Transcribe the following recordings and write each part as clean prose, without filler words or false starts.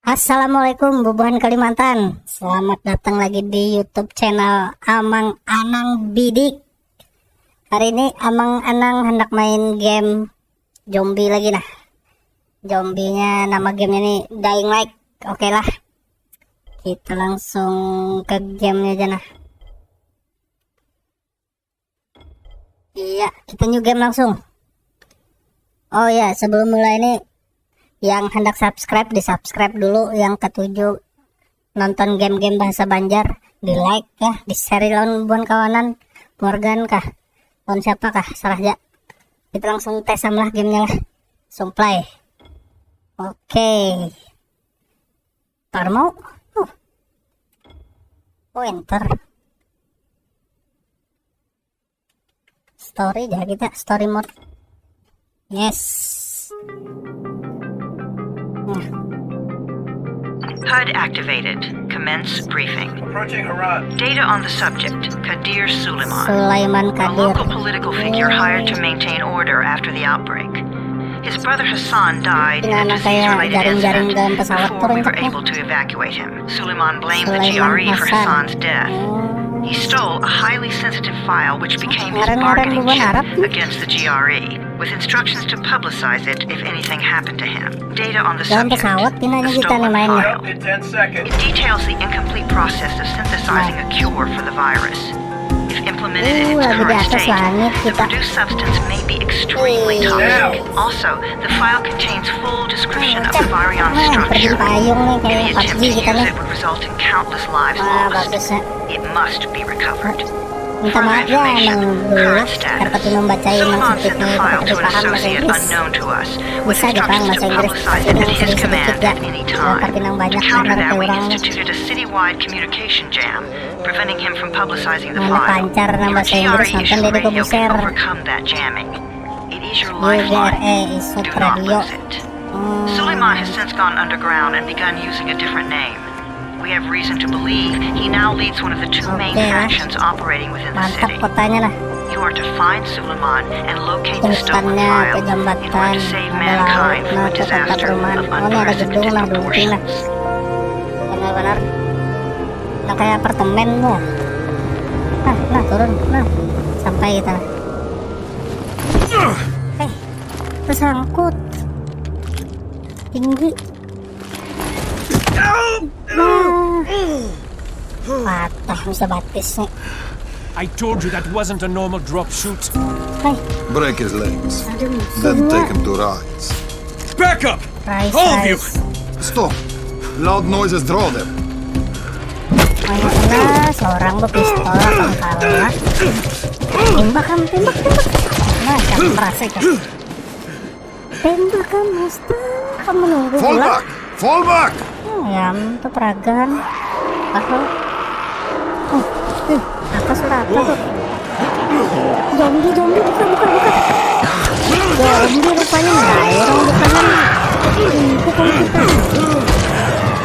Assalamualaikum Bubuhan Kalimantan. Selamat datang lagi di YouTube channel Amang Anang Bidik. Hari ini Amang Anang hendak main game zombie lagi nah. Zombinya nama gamenya nih Dying Light. Oke lah. Kita langsung ke gamenya aja nah. Iya, kita new game langsung. Oh ya, sebelum mulai ini yang hendak subscribe, di subscribe dulu. Yang ketujuh nonton game-game bahasa Banjar, di like ya, di share lawan buan kawanan Morgan kah, lawan siapa kah, salah ya. Kita langsung tes lah gamenya lah, langsung play. Oke, tar mau enter story ya, kita story mode. Yes. HUD activated. Commence briefing. Approaching Harad. Data on the subject, Kadir Suleiman. Sulaiman A Kadir. local political figure hired to maintain order after the outbreak. His brother Hassan died in a disease-related incident before we were able to evacuate him. Suleiman blamed the GRE for Hassan's death. He stole a highly sensitive file which became his bargaining chip against the GRE, with instructions to publicize it if anything happened to him. Data on the Dalam subject, pesawat the pinanya kita nih stolen mainnya. file. In 10 seconds. It details the incomplete process of synthesizing a cure for the virus. If implemented in its lagi di current atas state, langit the kita. produced substance may be extremely toxic. Also, the file contains full description of the virion Terjun structure. payung nih kayak Any attempt PUBG to kita use nih. it would result in countless lives Wah, lost. bagusnya. It must be recovered. Minta Further maaf ya information, emang dulu current seperti status. membaca Suleiman sent maksudnya the file to paham an bahasa associate Inggris. unknown to us, with Bisa aja paham instructions to bahasa Inggris, publicize tapi it at yang his sedikit-sedikit command ya. at any Tapi time. yang To banyak counter benar that, we kurang. instituted a citywide communication jam, preventing him from publicizing the Mana file. pancar nama Your bahasa Inggris GRE nonton issued Deddy radio can Kobuser. overcome that jamming. It is your UGRE lifeline. isut Do not radio. lose it. Suleiman has since gone underground and begun using a different name. We have reason to believe he now leads one of the two main Oke lah. factions operating within the Mantap city. kotanya lah. You are to find Suleiman and locate the stolen Depannya file in kejambatan order to save ada mankind from laut, a ke kota disaster perumahan. of Oh ini ada gedung unprecedented lah, dumping lah. proportions. Benar-benar. Nah kayak apartemen tuh. Nah turun, nah sampai kita. Tersangkut. Tinggi. Patah bisa batis nih. I told you that wasn't a normal drop shoot. Hai, Break his legs. aduh, Then semua. take him to rides. Back up! Rice, All of you! rice. Stop. Loud noises draw them. Main kena seorang berpistol akan kalah. Tembak kan, tembak. Nah, jangan merasa kan. Tembak kan, Mister. Kamu nunggu Fall pula. back! Fall back! Ya, itu peragan. Aku. Atas sudah apa tuh? Zombie bukan. Zombie rupanya orang bukan. Pukul kita.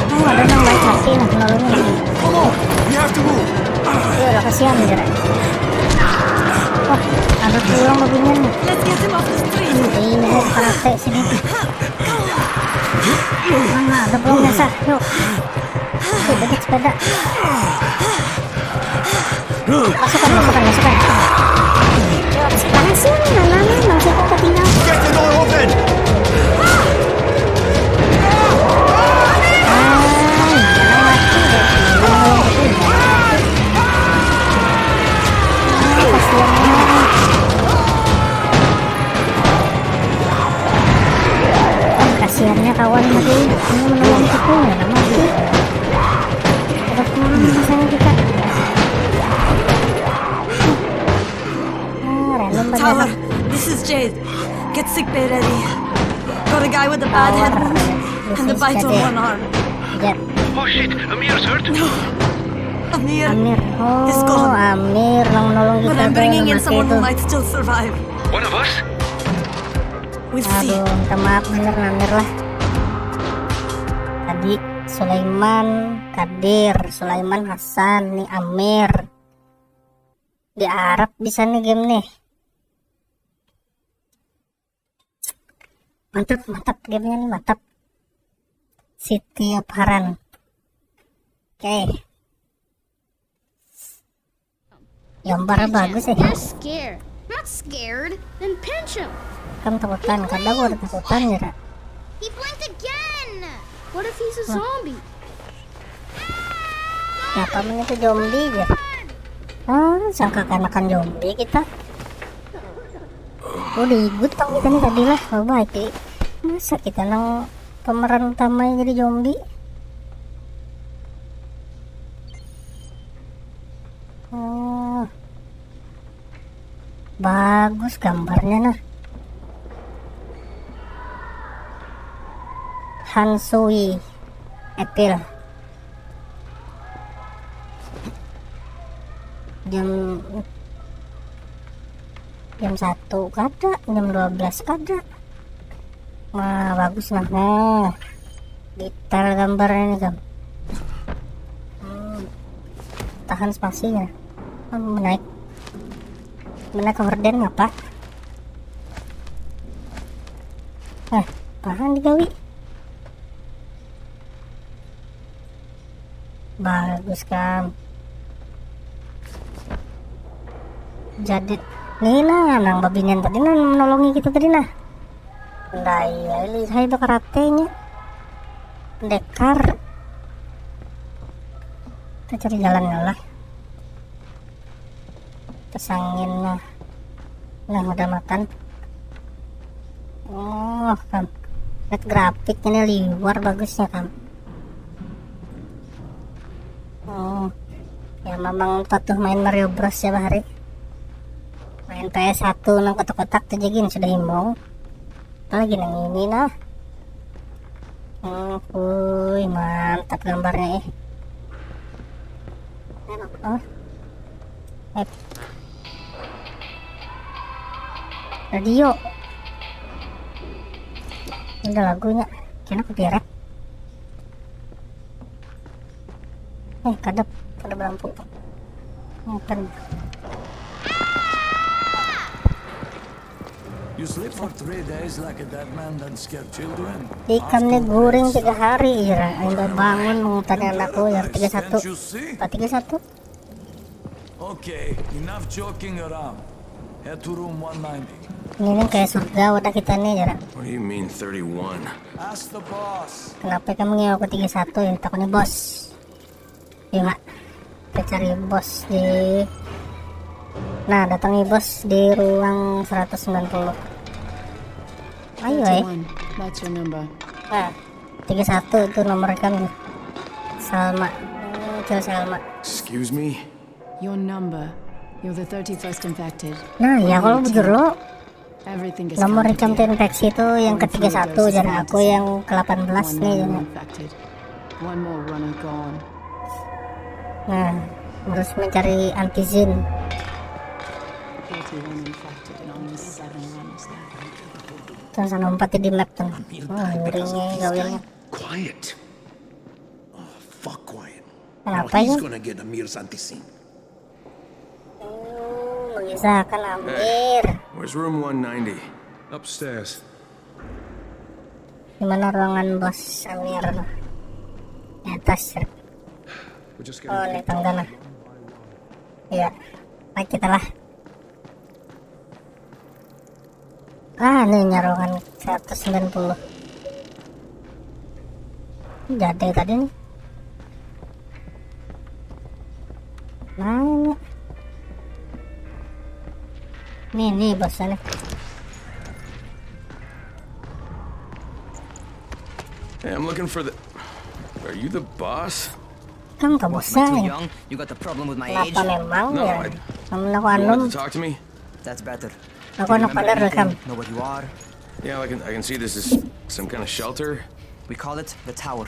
Oh, ada yang baca sih nah melalui. Come on! We have to move! Iya udah kasihan nih. Wah, ada pulang mobilnya nih. Let's get him off the street. Ini mau karate sini. Mana ada pulang biasa. Yuk. Oke, balik sepeda. Masukkan. Yuk, sekarang sih mana masih kok ketinggalan. Get the door open! Kasihannya kawan lagi ini menolong kita ya mati. Udah pulang misalnya kita. Random Tower, banget. this is Jade. Get sick bay ready. Got a guy with a bad head wound and the bite on one arm. Ya, Oh shit, Amir's hurt. Amir, Amir. He's Oh, gone. Amir yang menolong kita. but I'm tuh, bringing in mati someone itu. who might still survive. One of us? We'll see. Aduh, minta maaf bener Amir lah. Tadi Sulaiman, Kadir, Sulaiman Hasan, nih Amir. Di Arab bisa nih game nih. Mantap gamenya nih, mantap. City of Haran. Oke. Gambarnya bagus ya. You're scared. Not scared. Then pinch him. Kamu takutan, kadang gua ada takutan ya. He blinked again. What if he's a zombie? Kenapa itu zombie ya? Sangka kanakan zombie kita. Ribut tau kita nih tadi lah. Oh baik nih. Masa kita nang pemeran utamanya jadi zombie? Bagus gambarnya nah. Hansui Epil. Jam 1 kada, jam 12 kada. Wah bagus nah. Detail gambarnya nih Kam. Tahan spasinya. Menaik ke horden ngapa? Tahan digawi. Bagus Kam. Jadi nih nah nang babinian tadi nah menolongi kita tadi nah. Nah iya lihat itu karatenya. Pendekar. Kita cari jalannya lah. Pesangin lah. Nah udah makan. Oh Kam. Lihat grafiknya nih liwar bagusnya Kam. Ya memang patuh main Mario Bros ya hari. Main PS1 nang kotak-kotak tejegin sudah himbong. Lagi nang ini nah. Mantap gambarnya radio. Ada lagunya. Kena kepiret. Kadap lampu. Ngapain? You sleep for 3 days like a dead man and scare children. Ikannya goreng 3 hari ya. Anda bangun mengutanya anakku ya 31. Pak 31. Okay, enough joking around. Head to room 190. Ini kayak surga wadah kita nih ya. What do you mean 31? Ask the boss. Kenapa kamu ngewa ke 31 yang takutnya bos? Iya nggak? Kita cari bos di. Nah, datangi bos di ruang 190. Ayo, That's your number. Nah, 31 itu nomor kami. Salma. Salma. Excuse me? Your number. You're the 31st infected. Nah, ya kalau bujur lo. Everything is Nomor counted recam here. infeksi itu yang ke-31 dan aku yang ke-18 nih. Infected. One more runner gone. Nah, harus mencari antizin. 41 infected and only 7 runners left. Terus lompat di map tuh. Ngerinya gawirnya. Quiet. Oh, fuck quiet. Kenapa Now he's ya? gonna get Amir's antisin. Mengisahkan Amir. Where's room 190? Upstairs. Gimana ruangan bos Amir? Di atas. We're just Oh, getting ini tangga nah. Iya, naik kita lah. Ini ruangan 190. Jadi tadi nih. Mana? Nih bosnya nih. Hey, I'm looking for the... Are you the boss? Kamu ke bosnya ya? Young, you got the problem with my age. Kenapa memang No, ya? I... Kamu aku You wanted anum. to talk to me? That's better. Aku anak Remember pandar rekam. anything? Know what you are? Yeah, I can see this is some kind of shelter. We call it the Tower.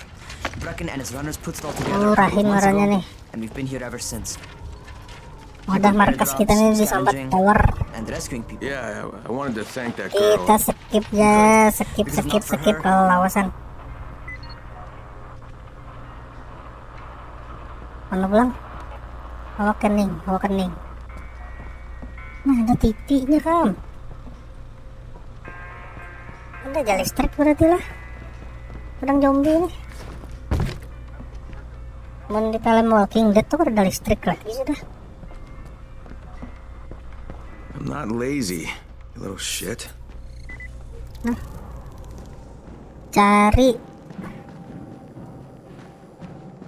Brecken and his runners put it all together Rahim months marahnya ago, nih. and we've been here ever since. Wadah markas kita nih di Sambat Tower. And rescuing people. Yeah, I wanted to thank that girl. Kita skip ya, skip ke lawasan. Mana pulang? Awakening. Nah, ada titiknya Kam. Ada jalan listrik berarti lah. Pedang zombie nih. Mun di film Walking Dead tuh ada listrik lagi sudah. I'm not lazy, you little shit. Nah, cari,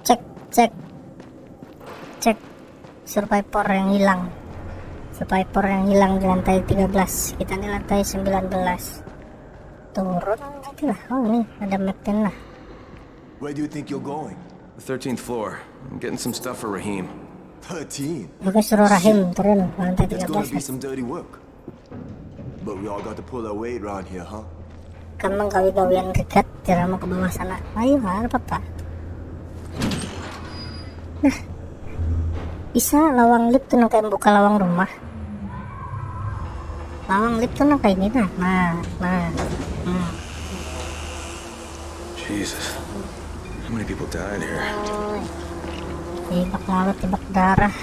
cek survivor yang hilang. Survivor yang hilang di lantai 13. Kita di lantai 19. Turun nanti lah. Oh ini ada mapnya lah. Where do you think you're going? The 13th floor. I'm getting some stuff for Raheem. 13. Oke, suruh Rahim turun ke lantai It's gonna be 13. some dirty work. But we all got to pull our weight around here, huh? Kamu gawi-gawian riket, jangan mau ke bawah sana. Ayo, nggak apa-apa. Nah, bisa lawang lift tuh kayak buka lawang rumah. Lawang lift tuh kayak gini nah. Jesus. How many people died here? Tibak lalut, tibak darah.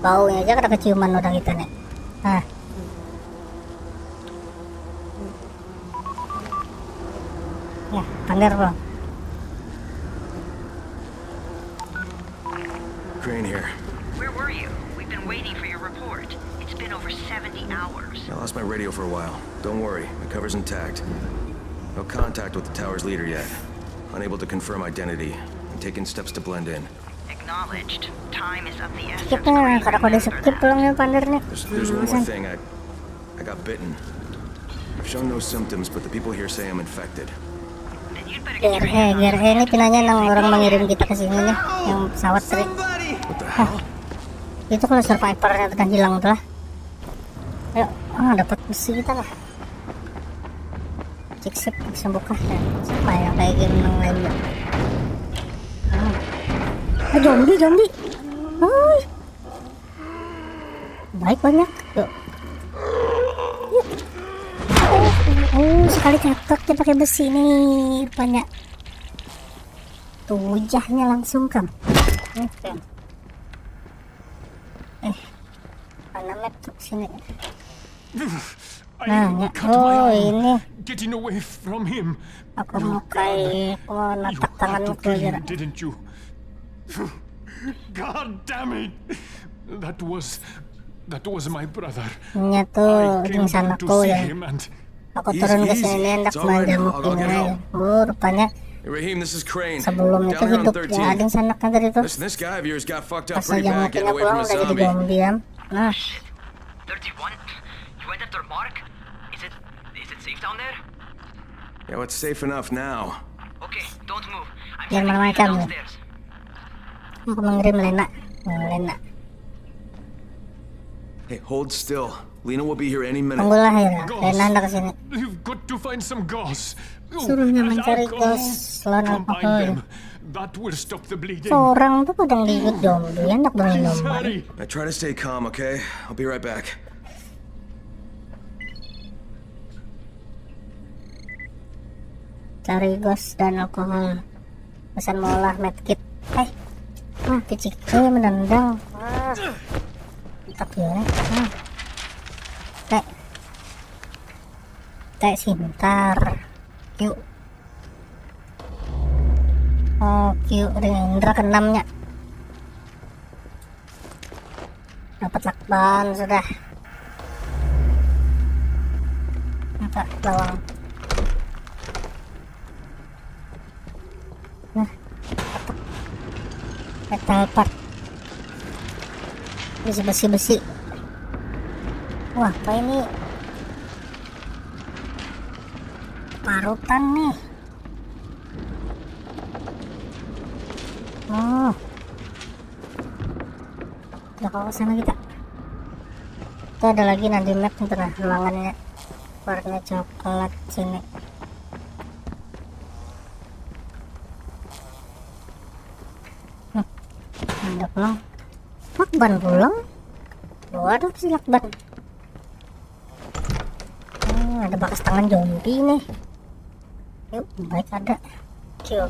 Baunya aja kada keciuman udah kita nih. Nah. Ya, pander bro. Crane here. Where were you? We've been waiting for your report. It's been over 70 hours. I lost my radio for a while. Don't worry, my cover's intact. No contact with the tower's leader yet. Unable to confirm identity. I'm taking steps to blend in. Acknowledged. Time is of the essence. Skip na, kada ko di-skip lang yung pander nih. There's one more thing. I got bitten. I've shown no symptoms, but the people here say I'm infected. Then you'd better get your GRE ini pinanya ng orang mengirim kita ke sini nih, yang pesawat tadi. What the hell? Itu kalau survivornya udah hilang tuh lah. Ayo, dapat besi kita lah. Cek sip bisa buka ya. Siapa yang kayak game yang lain ya? Zombie. Baik banyak. Yuk. Sekali cakep dia pakai besi nih rupanya. Tuh wajahnya langsung kan. Oke. Mana map tuh sini? Nah, ini Getting away from him. aku mau kayak natak tanganmu ke Kill aja. him, didn't you? God damn it! That was my brother. Nya tuh I came ringsan down to aku see ya. him and Aku turun ke sini hendak It's all right. manggil I'll get mungkin help. aja. Rupanya Hey, Raheem, this is Crane. sebelum itu Down here on hidup ya 13. ada sanak kan tadi tuh. Listen, this guy of yours got fucked up Pas pretty aja bad mungkin getting away pulang from a udah jadi zombie. zombie ya. Nah, 31? You went after Mark? Is it safe down there? Yeah, well, it's safe enough now. Okay, don't move. I'm Jangan sending macam-macam Lena ya. downstairs. aku mengirim Lena. Lena. Hey, hold still. Lena will be here any minute. Tunggulah ya. Lena anda kesini. you've got to find some gas. Suruhnya And mencari alcohol. gas lawan Combine alkohol. them. That will stop the bleeding. Seorang tuh kadang digigit zombie hendak Please minum. hurry. Now try to stay calm, okay? I'll be right back. Cari gas dan alkohol. Pesan mengolah medkit. Kicik menendang. Tak ya. Teh sebentar. Yuk. Yuk dengan indra keenamnya. Dapat lakban sudah. Mata lawang. Nah, metal part. Besi-besi. Wah, apa ini? Parutan nih. Oh. Udah ke sana kita. Itu ada lagi nanti map itu nah, ruangannya. Warna coklat sini. Ada pulang. Lakban pulang. Waduh si lakban. Ada bekas tangan zombie nih. Yuk, baik ada. Kill.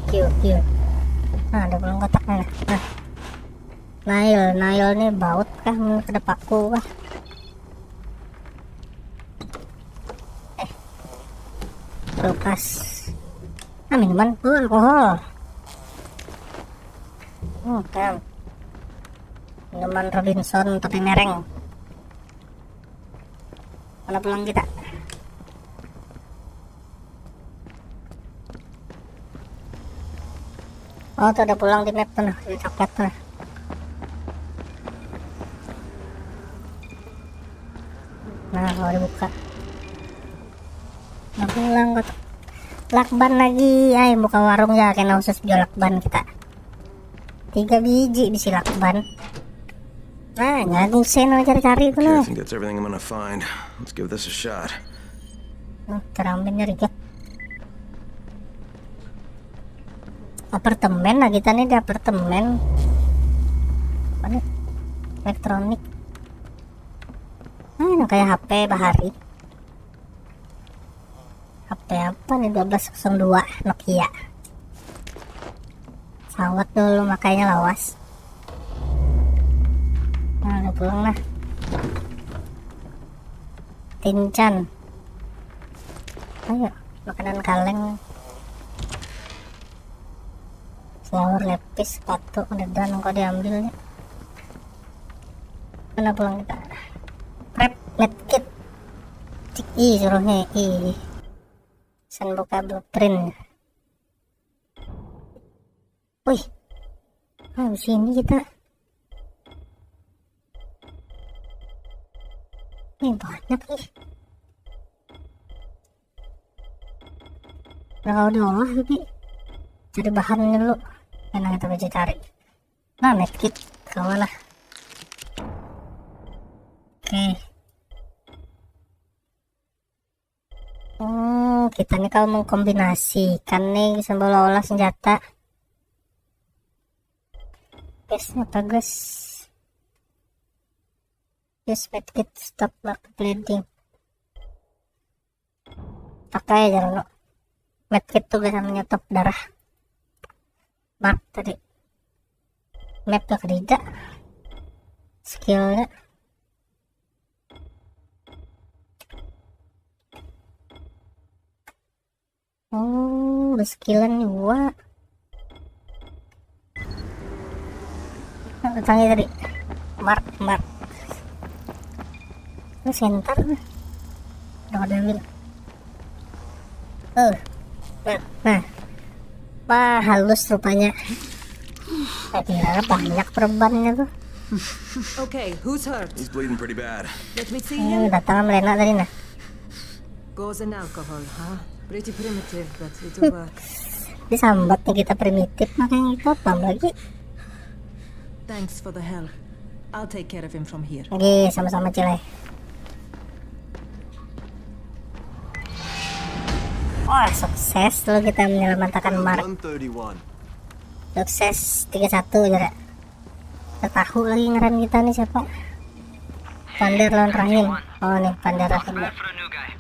Nah, ada pulang kotaknya. Nah. Nail nih baut kah? Ada paku kah? Kulkas. Minuman. Alkohol. Kan. Minuman Robinson tapi mereng. Mana pulang kita? Oh, tuh udah pulang di map tuh nah, di coklat tuh nah. Nah, kalau dibuka. Nah, pulang kok. Lakban lagi. Ayo buka warung ya, kena khusus jual lakban kita. 3 biji bisi lakban. Nah, ngagung sen cari-cari itu Okay, I nah. think that's everything I'm gonna find. Let's give this a shot. Terambil nyari ke apartemen lah kita nih, di apartemen. Apa nih? Elektronik. Nah, kayak HP Bahari. HP apa nih? 1202 Nokia. Sawat dulu makanya lawas. Nah, udah pulang lah. Tinchan. Ayo, makanan kaleng. Flower lepis, sepatu, udah dan kok diambilnya. Mana pulang kita? Prep medkit. Cik i suruhnya i. Sen buka blueprint. Wih, di sini kita. Ini banyak nih. Udah kalau diolah tapi cari bahannya dulu. Enak kita bisa cari. Nah, medkit kawan lah. Oke. Kita nih kalau mengkombinasikan nih sambil olah senjata. Guysnya bagus. Use medkit stop blood bleeding. Pakai aja dulu. Medkit tuh bisa menyetop darah. Mark tadi. Map gak kerja. Skillnya. Oh, skillan juga. Datangnya tadi. Mark. Ini center. Udah ambil. Nah. Wah, halus rupanya. Kira banyak perbannya tuh. Okay, who's hurt? He's bleeding pretty bad. Let me see him. Datang Melena tadi nah. Goes in alcohol, huh? Pretty primitive, but it'll work. Disambatnya kita primitif, makanya kita tambah lagi. Thanks for the help. I'll take care of him from here. Oke, sama-sama Cilai. Wah, sukses dulu kita menyelamatkan Mark. 131. Sukses 31 juga. Tahu lagi ngeran kita nih siapa? Pandar lawan Rahim. Oh nih Pandar Rahim. Bad for a new guy.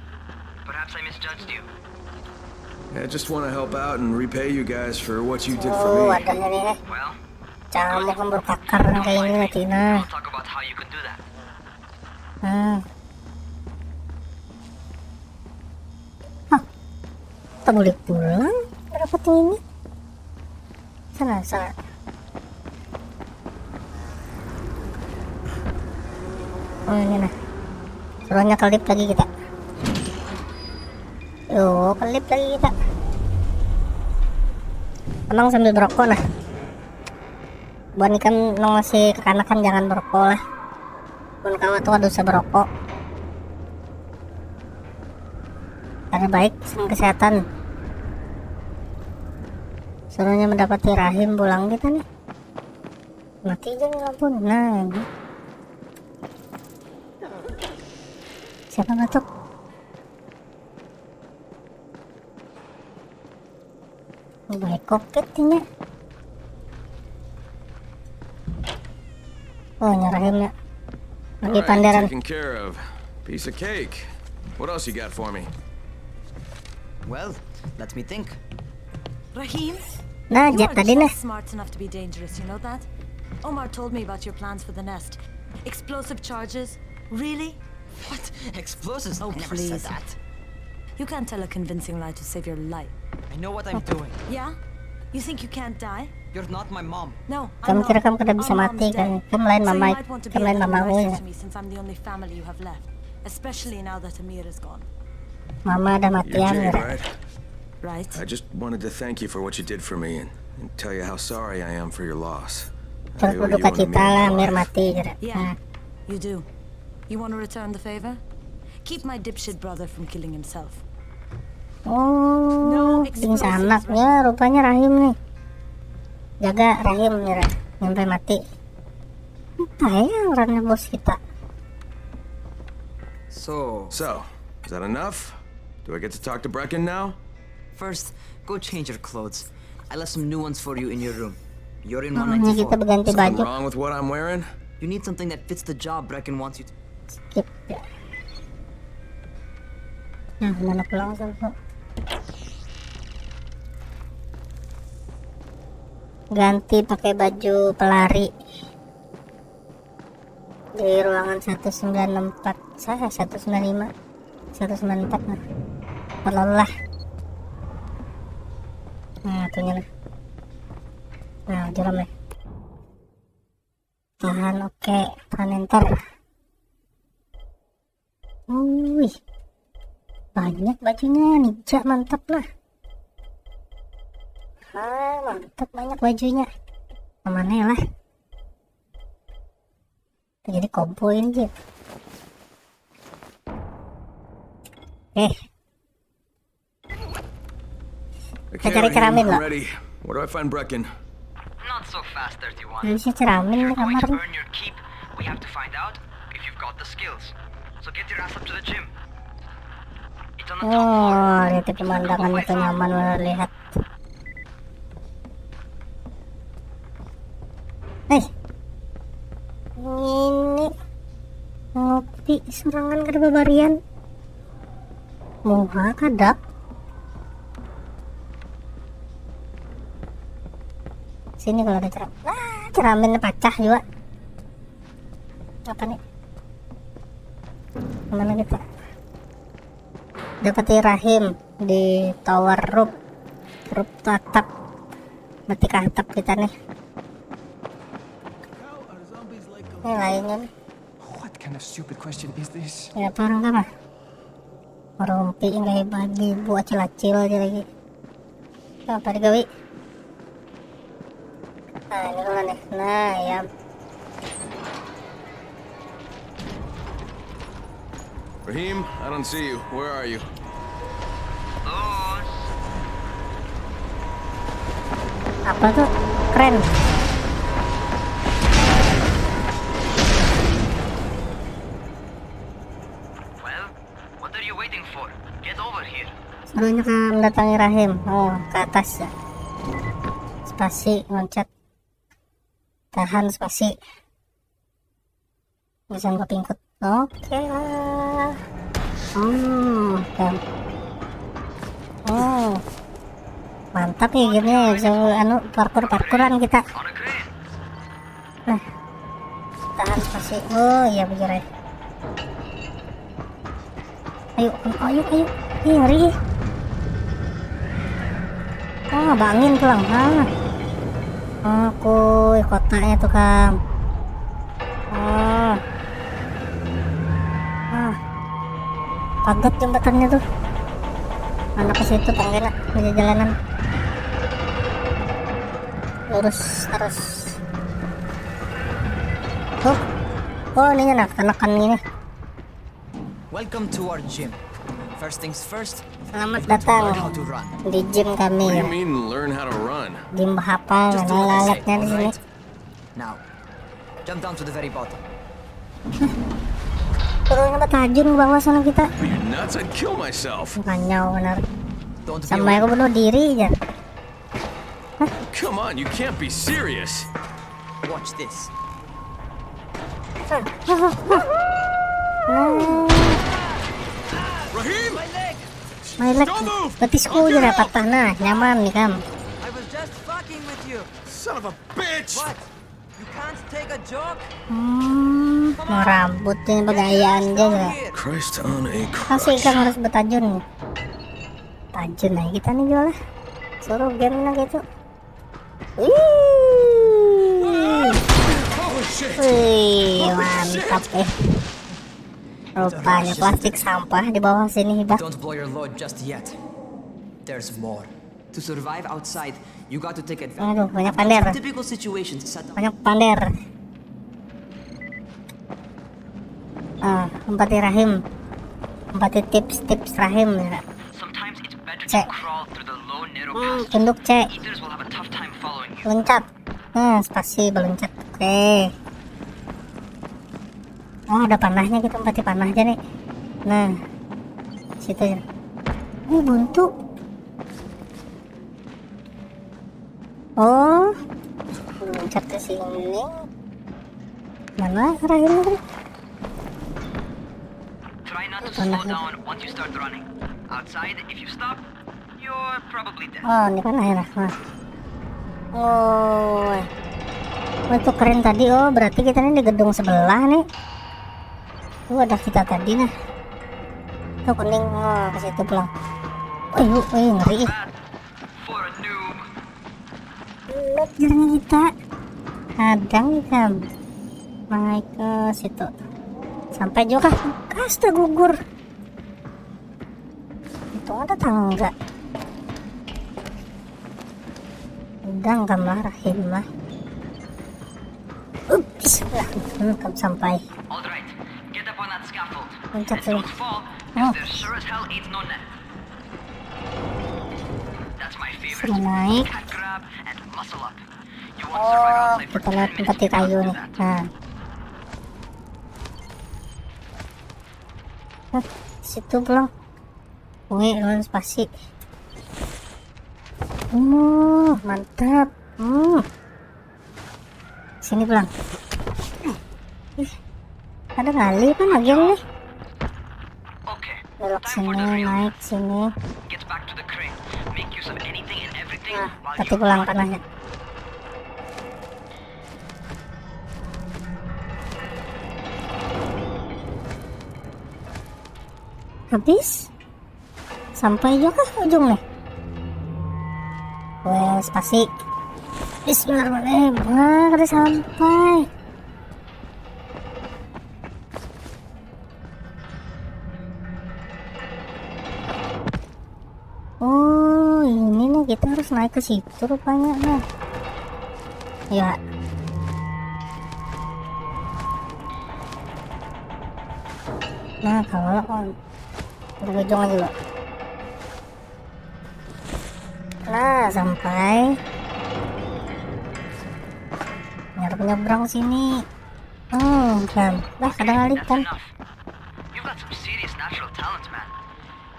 Perhaps I misjudged you. I just want to help out and repay you guys for what you did for me. Wadahnya nih. Well, Kamu kan berkakar kayak ini Cina. we'll talk about how you can do that. Tak boleh pulang? Berapa ini? Sana. Oh ini nah. Suruhnya kelip lagi kita. Yo, kelip lagi kita. Emang sambil berokok nah. Buat ikan nong masih kekanakan jangan berokok lah. Pun kawan tua dosa berokok. Karena baik kesehatan. Suruhnya mendapati Rahim pulang kita nih. Mati aja nih lampu. Nah ini. Siapa ngetuk? Baik kokit ini. Oh Rahimnya lagi Alright, pandaran. taken care of. Piece of cake. What else you got for me? Well, let me think. Rahim? Nah, You Jet are tadi nah. just smart enough to be dangerous, you know that? Omar told me about your plans for the nest. Explosive charges? Really? What? Explosives? Oh, I never please. said that. You can't tell a convincing lie to save your life. I know what I'm doing. Yeah? You think you can't die? You're not my mom. No, Kamu I'm kira not. kamu kada bisa Our mati mom's kan? dead. Kamu lain So you mama, might want to be kamu a lain little mamaku nicer ya. to me since I'm the only family you have left. Especially now that Amir is gone. Mama ada mati You're ya, Jade, Mira. right? Right? I just wanted to thank you for what you did for me and tell you how sorry I am for your loss. Terus I owe berduka you and cita lah, Amir Mir my life. mati. Jera. Yeah, you do. You want to return the favor? Keep my dipshit brother from killing himself. Oh, pingsan anaknya, rupanya Rahim nih. Jaga Rahim, Mira, sampai mati. Apa ya orangnya bos kita? So, Is that enough? Do I get to talk to Brecken now? first, go change your clothes. I left some new ones for you in your room. You're in Namanya kita 194. berganti Something baju. wrong with what I'm wearing? You need something that fits the job Brecken wants you to. Skip ya. Nah, mana pulang langsung. Ganti pakai baju pelari di ruangan 194. Saya 195 194 nah. Lelah. Nah, itunya lah. Nah, jeram ya. Tahan, oke. Tahan enter. Wih, banyak bajunya, ninja, mantap lah. Mantap, banyak bajunya. Kemana ya lah? Jadi kompo ini aja. Okay, cari ceramin I'm loh. ready. Where do I find Brecken? Not so fast, 31. Harusnya ceramin If di you're going kamar to nih. earn your keep, we have to find out if you've got the skills. So get your ass up to the gym. It's on the top floor. Oh, lihat pemandangannya tuh nyaman banget lihat. Ini ngopi serangan ke barbarian. Muha kadak. Sini kalau ada ceram. Ceramin pecah juga. Apa nih? Kemana kita? Dapati Rahim di tower roof atap. Mati ke atap kita nih. Ini lainnya nih. What kind of stupid question is this? Ya apa orang apa? Merumpi nggak bagi buat acil-acil aja lagi. Apa digawi? Nah ini dulu nih. Nah ya. Rahim, I don't see you. Where are you? Apa tuh? Keren. Well, what are you waiting for? Get over here. Serunya ke mendatangi Rahim. Oh, ke atas ya. Spasi, loncat. Tahan spasi. Bisa nggak pingkut. Oke lah. Oke. Oh. Mantap ya gamenya, bisa parkuran kita. Nah. Tahan spasi. Oh, iya bener ya. Ayo. Ih, ngeri. Oh, bangin pulang. Aku kotanya tuh Kang. Pagat jembatannya tuh. Anak ke situ tangganya di jalanan. Lurus terus. Oh ini nah tenakan ini. Welcome to our gym. First things first. Selamat datang di gym kami. What do Ya. you mean learn how to run? Gym hafal lalatnya di sini. Now, jump down to the very bottom. Turunnya tajun ke bawah sana kita. Are you nuts? I'd kill myself. Kanyau benar. Don't be Sampai aku bunuh diri aja. Come on, you can't be serious. Watch this. Rahim! My leg, betisku aja patah. Nah, nyaman nih Kam. I was just fucking with you. Son of a bitch! What? You can't take a joke? Mau rambutnya begayaan aja. Christ on a Kasih crutch. Kam harus bertajun. Tajun aja kita nih jual lah. Suruh game lah gitu. Wih, mantap ya. Rupanya plastik sampah di bawah sini, Bang. Don't blow your load just yet. There's more. To survive outside, you got to take advantage. Aduh, banyak pander. Typical situations set up. Banyak pander. Empati rahim. Empati tips Rahim ya. Sometimes it's better Cek. to crawl through the low narrow passages. Tunduk cek. Eaters will have a tough time following you. Loncat. Spasi beloncat. Oke. Oh, ada panahnya, kita empati panah aja nih. Nah, situ ya. Buntu. Oh, loncat ke sini. Mana Rahimnya tadi? Try not to slow down once you start running. Outside, if you stop, you're probably dead. Oh, ini panah ya. Nah. Oh, itu keren tadi. Oh, berarti kita ini di gedung sebelah nih. Ada kita tadi nah. Tuh kuning, ke situ pulang. Ngeri. For a noob. Jalan kita. Kadang kan naik ke situ. Sampai juga kasta gugur. Itu ada tangga. Udah nggak marah mah. Ups, sampai. Alright, get up on that scaffold. Loncat And dulu. don't fall, because there sure as hell ain't no net. That's my favorite. Suruh naik. Cat grab and muscle up. You won't survive Oh, outside for kita 10 lihat minutes empati kayu after nih. that. Nah. Situ belum. Wih, lawan spasi. Mantap. Sini pulang. Ada kali kan agen nih. Okay, Belok time for the sini, real. naik sini. Get back to the crate. Make use of anything and everything Nah, while tapi you're pulang running. panahnya. Habis? Sampai juga ujung nih. Wah, spasi. Bismillahirrahmanirrahim. Wah, udah sampai. Oh, ini nih kita harus naik ke situ rupanya. Nah, ya. Nah, kalau udah ujung aja loh. Nah, sampai nyebrang sini. Kan. Lah, kadang That's alih kan. enough. You've got some serious natural talent, man.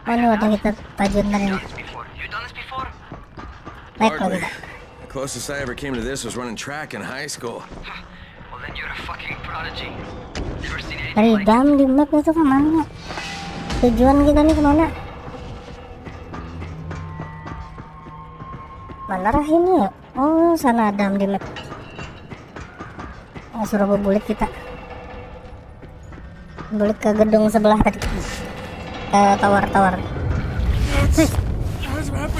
Oh, ini udah kita tajun tadi. You done this before? Naik lagi. Hardly. The closest I ever came to this was running track in high school. Well, then you're a fucking prodigy. Never seen anything Dari like it. dam di map itu kemana? Tujuan kita nih kemana? Mana Rahimnya ya? Oh, sana dam di map. Suruh bulik kita. Bulik ke gedung sebelah tadi. Tower.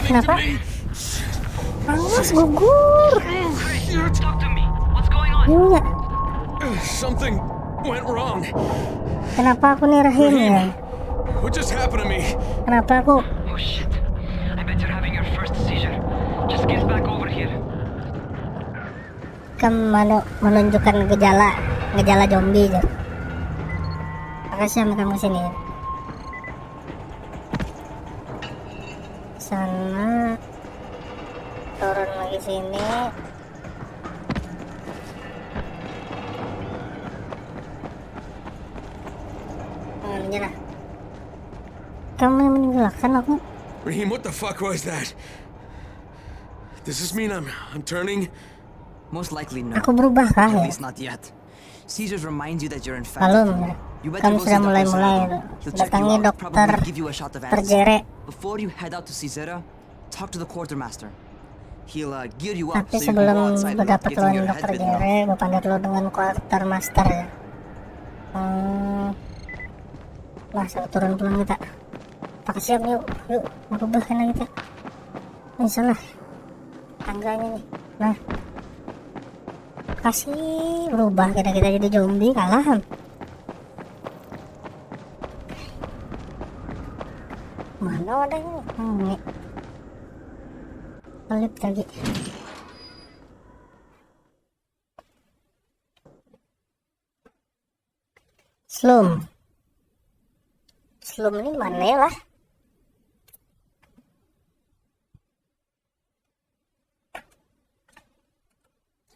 Kenapa? Awas gugur. Talk to me. What's going on? Iya. Something went wrong. Kenapa aku nih Rahim ya? What just happened to me? Kenapa aku? Oh shit. I bet you're having your first seizure. Just get back over here. Menunjukkan gejala zombie aja. Makasih sama kamu sini. Sana turun lagi sini. Menyerah. Kamu yang meninggalkan aku. Raheem, what the fuck was that? Does this mean I'm turning? Most likely no. Aku berubah kah At ya? least not yet. Caesars reminds you that you're infected. Belum. You better Kamu go see sudah Dr. mulai-mulai Zergo. He'll check datangi you out, dokter probably give you a shot of acid. terjere. Before you head out to Caesarea, talk to the quartermaster. He'll gear you up Tapi so you can go sebelum outside without berdapat getting lawan your dokter head bitten off. Jere, berpandai dulu dengan quartermaster ya. Nah, saya turun pulang kita. Pakai siap yuk, berubah karena kita. Ini salah tangganya nih. Nah, kasih berubah kita jadi zombie kalah. Mana ada ini? Ini pelit lagi. Slum ini mana ya lah?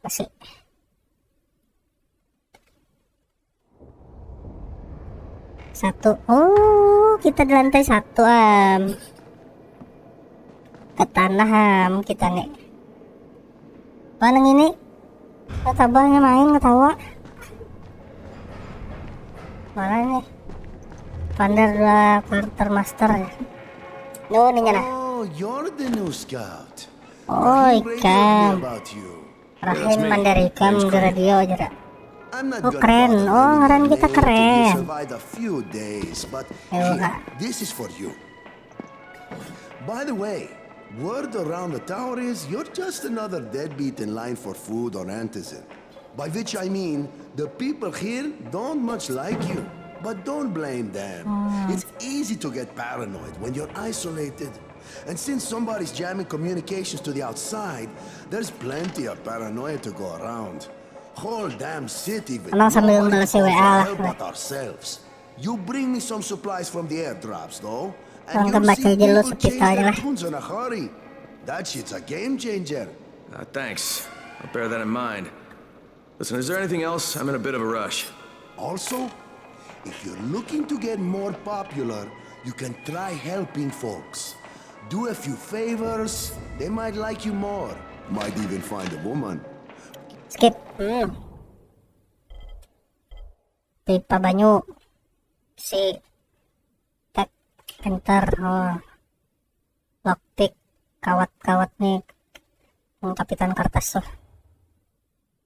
Masih. Satu. Oh, kita di lantai 1 ke tanah kita nih. Mana ini? Tabahnya main ketawa. Mana nih? Pandar 2 quartermaster ya. No, ini nyala. Oh, you're the new scout. Oh, Ikam. Rahim Mandarikam di radio aja. Oh, keren. Oh, ngaran kita keren. This is for you. By the way, word around the tower is you're just another deadbeat in line for food on Antizin. By which I mean, the people here don't much like you. But don't blame them. It's easy to get paranoid when you're isolated. And since somebody's jamming communications to the outside, there's plenty of paranoia to go around. Whole damn city with nobody to help but ourselves. You bring me some supplies from the airdrops, though, and you'll see people change their tunes in a hurry. That shit's a game changer. Thanks. I'll bear that in mind. Listen, is there anything else? I'm in a bit of a rush. Also, if you're looking to get more popular, you can try helping folks. Do a few favors, they might like you more. Might even find a woman. Skip. Pipa banyu. Si tek enter. Lockpick. Kawat-kawat nih. Kapitan kertas tuh.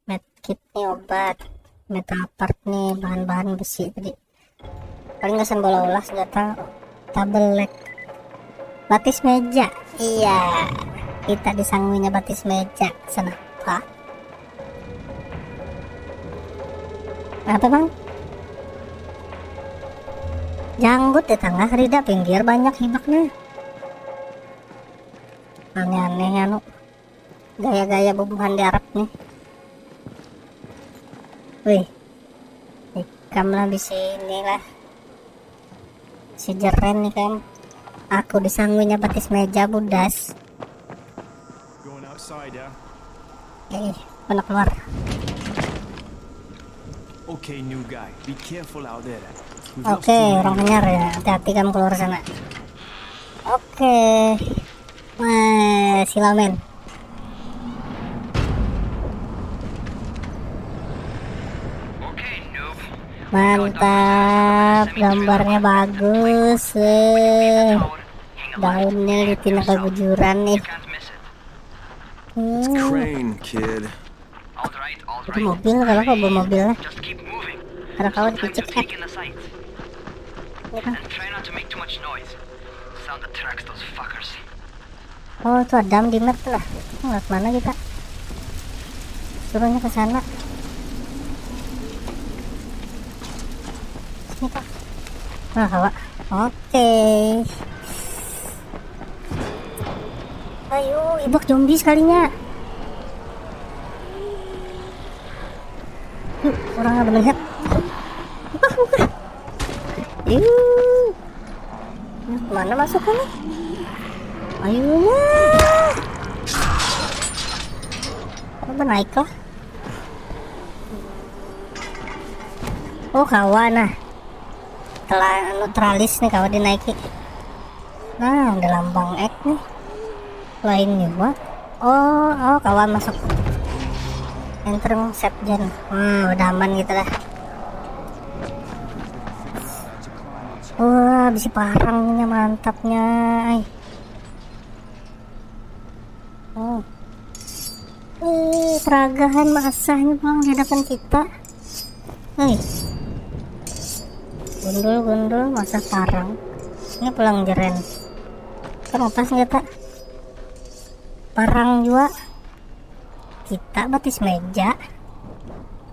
Medkit nih obat. Metapart nih bahan-bahan besi tadi. Paling nggak bola ulas senjata tabelek. Batis meja. Iya. Kita disangguinya batis meja. Kenapa? Apa bang? Janggut di tengah rida pinggir banyak hibaknya. Aneh-aneh anu. Gaya-gaya bubuhan di Arab nih. Wih. Ikam lah di sini lah. Si jeren nih kan. Aku disangguinya batis meja budas. Pernah keluar. Okay, new guy. Be careful out there. Oke, orang anyar ya. Hati-hati kamu keluar sana. Oke. Wah, silamen. Mantap, gambarnya bagus. Daunnya ditina kegujuran nih. Crane, kid. Itu mobil, kalau kau bawa mobilnya. Karena kau dipicik kan. Oh, itu Adam di map lah. Ngeliat mana kita? Suruhnya ke sana. Sini Pak. Nah, kawa. Oke. Ayo, ibak zombie sekalinya. Orang nggak melihat. Mana masuknya? Ayo lah. Apa naik lah? Oh kawan nah. Telah neutralis nih kawan dinaiki. Nah udah lambang X nih. Lain juga. Oh kawan masuk. Enter set gen. Udah aman gitu lah. Wah, bisa parangnya mantapnya. Oh. Peragahan masahnya bang di hadapan kita. Gundul masa parang. Ini pulang jeren. Kan lepas senjata. Parang juga. kita batis meja.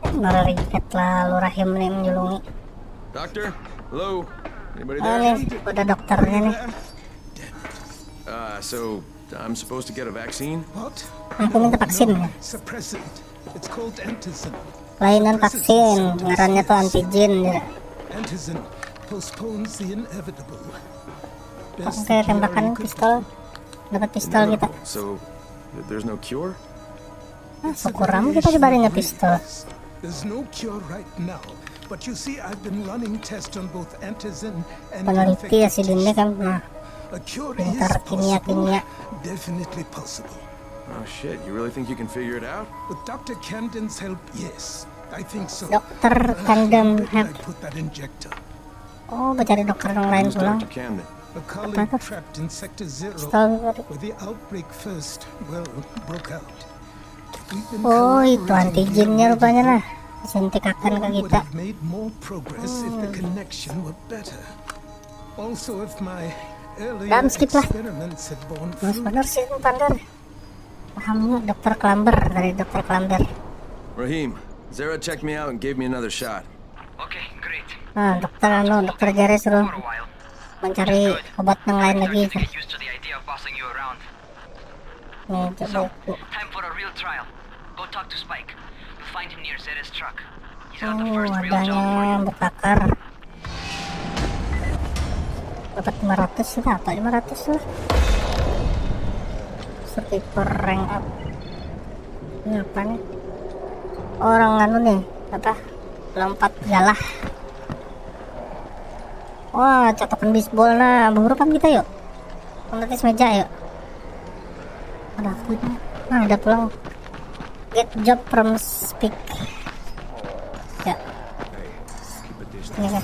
Ngeriket lalu Rahim nih menyulungi. Doctor? Hello? Anybody Oh there? nih, udah dokternya nih. So I'm supposed to get a vaccine? What? Aku minta vaksin ya. Suppressant. It's called antizin. Lainan vaksin, ngarannya tuh antigen ya. Antizin postpones the inevitable. Oke, tembakan pistol. Dapat pistol kita. So there's no cure? Syukuram kita dibarinya pistol. There's no cure right now, but you see I've been running tests on both antizin and Peneliti ya si Dini kan. Nah, a cure pintar kimia-kimia. definitely possible. Oh shit, you really think you can figure it out? With Dr. Camden's help, yes. I think so. Dokter Camden help. I put that injector. Oh, mencari dokter yang lain Who's pulang. Dr. Camden? A colleague trapped in Sector Zero, where the outbreak first, broke out. Oh, itu antigennya rupanya lah. Sentikakan ke kita. Made more progress if the connection were better. Also, if my earlier Skip lah. experiments had borne Mas fruit. bener sih itu Pandar. Pahamnya dokter Klamber dari dokter Klamber. Rahim, Zara checked me out and gave me another shot. Okay, great. Nah, dokter Jare suruh mencari obat yang lain lagi. Get used to the idea of bossing you around. Nih, coba aku. Time for a real trial. Go talk to Spike. You'll find him near Zera's truck. He's Oh, got the first real job for adanya you. berbakar. Dapat 500 sih, apa 500 lah. Sniper rank up. Ini apa nih? Orang anu nih, apa? Lompat galah. Wah, catakan bisbol nah, berurutan kita yuk. Pengetis meja yuk. Ada aku nih. Nah, udah pulang. Get job from Speak. Ya. Ini kan.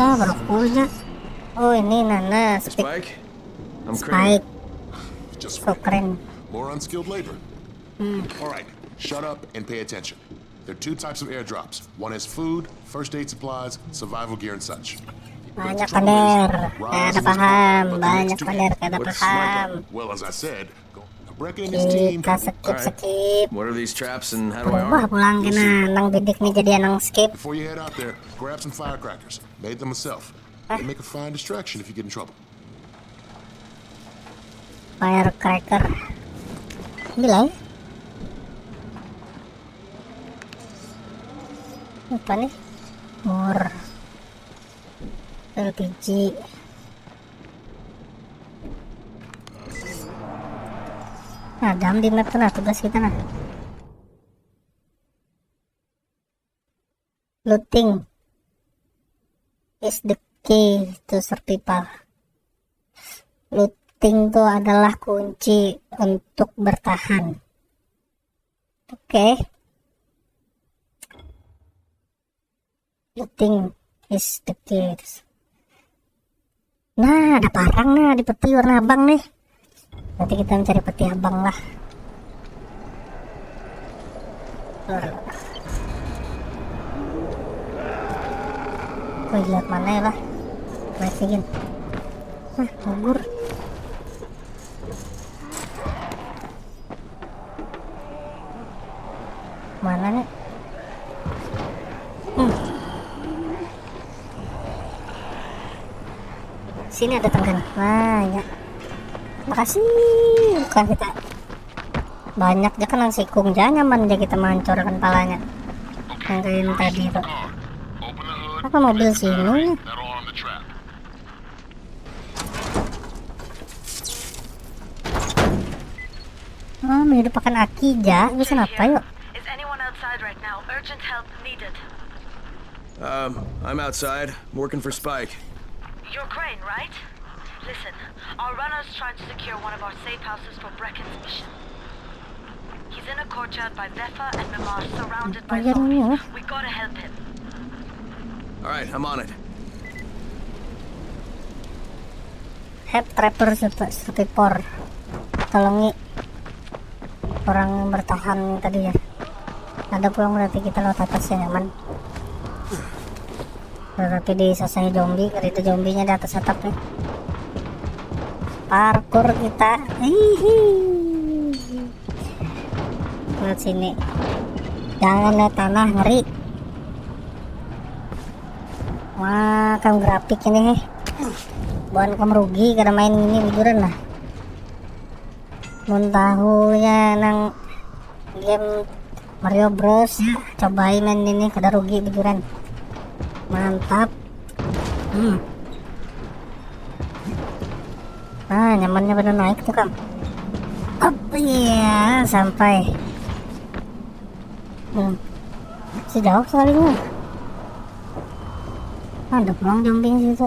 Berkuliah. Oh, ini Nana Speak. Spike? I'm Crane. Spike. So keren. More unskilled labor. All right, shut up and pay attention. There are two types of airdrops. One is food, first aid supplies, survival gear, and such. Banyak pander, kada paham. Banyak pander, kada paham. Well, as I said, Brecca and his team. Kita skip. What are these traps and how do I Wah, arm? pulang kena nang bidik nih jadi anang skip. Before you head out there, grab some firecrackers. Made them myself. They make a fine distraction if you get in trouble. Firecracker. Bilang. Apa nih? More. LPG. Nah, dalam di map tuh nah tugas kita nah. Looting is the key to survival. Looting itu adalah kunci untuk bertahan. Oke. Looting is the key. Nah, ada parang nah di peti warna abang nih. Nanti kita mencari peti abang lah. Wih, lihat mana ya lah. Masukin. Nah, gugur. Mana nih? Sini ada tangga. Nah, ya. Makasih. Bukan kita. Banyak aja kan yang sikung. Jangan nyaman aja kita menghancurkan palanya. Yang kayak tadi tuh. Apa mobil sini? Oh, menghidupkan Akija. Bisa apa yuk? Is anyone outside right now? Urgent help needed. I'm outside, working for Spike. You're Crane, right? Listen, our runner's trying to secure one of our safe houses for Brecken's mission. He's in a courtyard by Vefa and Mimar, surrounded by zombies. We gotta help him. Alright, I'm on it. Help Trapper Stupor. Tolongi orang yang bertahan tadi ya. Ada pulang berarti kita lewat atas ya nyaman. Berarti disasai zombie, kali itu zombinya di atas atap nih. Parkour kita. Hihi. lewat sini. Jangan lihat tanah, ngeri. Wah, kamu grafik ini. Bukan kamu rugi karena main ini bujuran lah. Mun tahunya nang game Mario Bros ya, cobain main ini kada rugi bujuran. Mantap. Nah, nyamannya pada naik tuh kam. Iya, sampai. Sejauh sekali nih. Ada pulang jumping situ.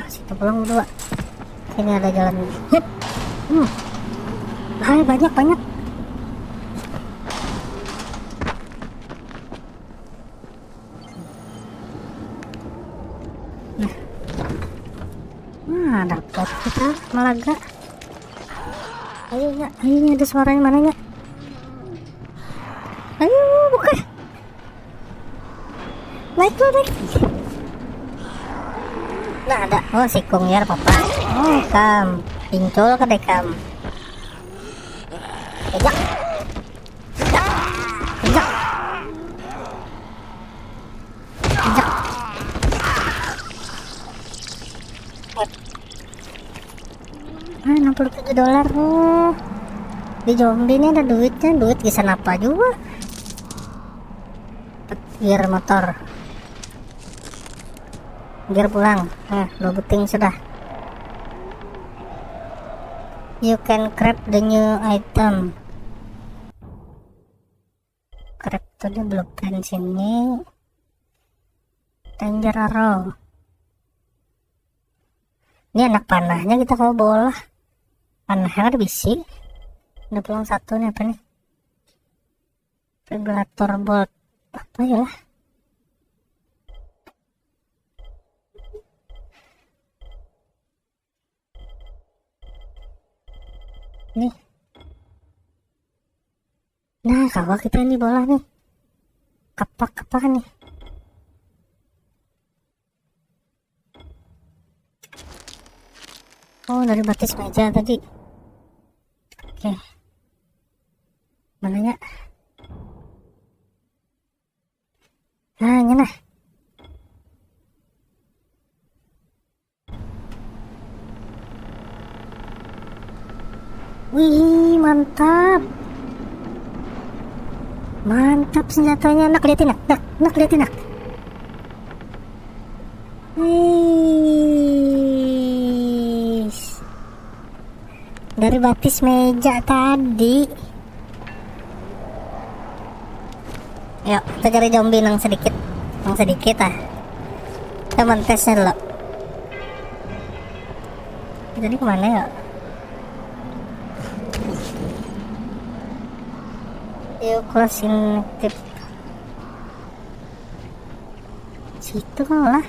Situ pulang berdua. Sini ada jalan. Hai, banyak. Nah, dapat kita Malaga. Ayo ini ada suaranya mananya? Ayo, buka. Naik. Nah, ada. Oh, sikung ya, papa. Oh, kam. Pincul ke deh, kam. Kejak. $67. Oh. Di zombie ini ada duitnya. Duit bisa apa juga. Gear motor. Gear pulang. Lo beting sudah. You can grab the new item. Grab tuh di blueprint sini. Danger arrow. Ini anak panahnya kita kalau bola. Panahnya ada bisi. Udah pulang satu nih, apa nih? Vibrator bolt. Apa ya lah? Nih. Nah, kalau kita ini bola nih. Kapak nih. Oh, dari batis meja tadi. Oke. Mananya? Nah, ini nah. Wih, mantap. Mantap senjatanya. Nak liatin nak. Dari batis meja tadi. Yuk, kita cari zombie yang sedikit. Kita mentesnya dulu. Jadi kemana ya? Yuk, closing tip. Situ kan lah.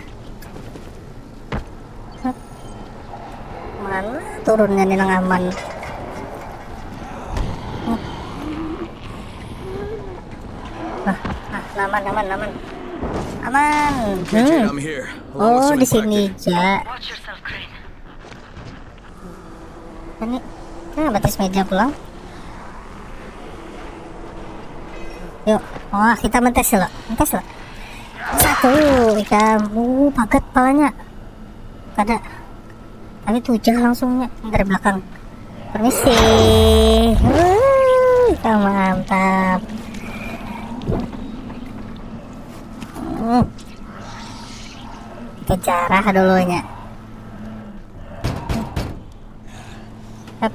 Mana turunnya nih nang aman. Aman. Oh, di sini aja. Ini batis meja pulang. Yuk, kita mentes lah. Satu ikan, paket palanya. Ada. Tapi tujah langsungnya dari belakang. Permisi. Mantap. Kejarah dulunya.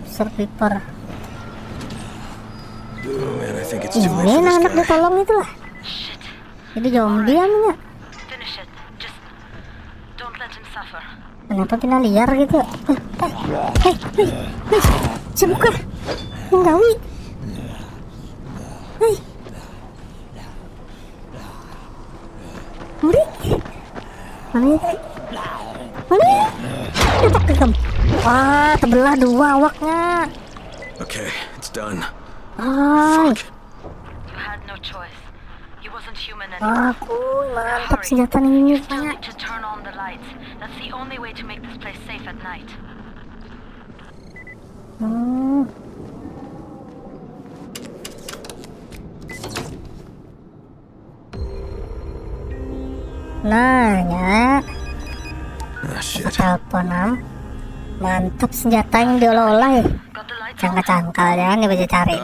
Survivor. Ini anak ditolong itu lah. Jadi zombie amnya. Kenapa pindah liar gitu? Sebuka. Menggawi. Mana? Dapat ke kamu. Wah, terbelah dua awaknya. Okay, it's done. Aku mantap senjata ini banyak. Nanya. Telepon mantap senjata yang diolah-olah ya. Cangkal-cangkal ya nih bisa cari.